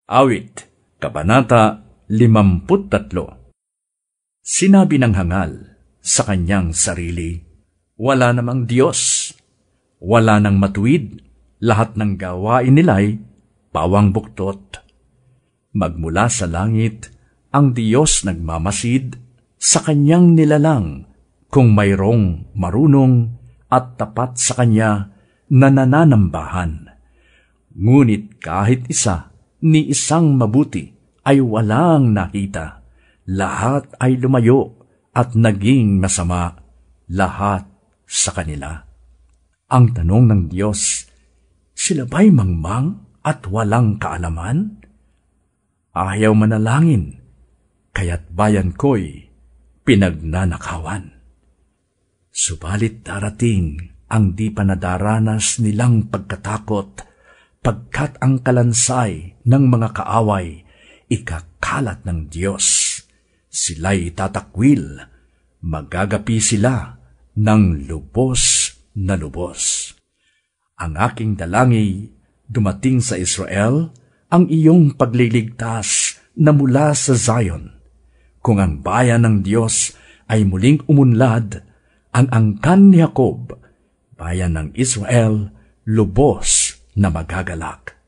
Awit, Kabanata 53. Sinabi ng hangal sa kanyang sarili, wala namang Diyos, wala nang matuwid, lahat ng gawain nila'y pawang buktot. Magmula sa langit, ang Diyos nagmamasid sa kanyang nilalang, kung mayroong marunong at tapat sa kanya na nananambahan. Ngunit kahit isa, ni isang mabuti ay walang nakita. Lahat ay lumayo at naging masama, lahat sa kanila. Ang tanong ng Diyos, sila ba'y mangmang at walang kaalaman? Ayaw manalangin, kaya't bayan ko'y pinagnanakawan. Subalit darating ang di pa nadaranas nilang pagkatakot, pagkat ang kalansay ng mga kaaway ikakalat ng Diyos. Sila'y tatakwil, magagapi sila ng lubos na lubos. Ang aking dalangin, dumating sa Israel ang iyong pagliligtas na mula sa Zion. Kung ang bayan ng Diyos ay muling umunlad, ang angkan ni Jacob, bayan ng Israel, lubos na magagalak.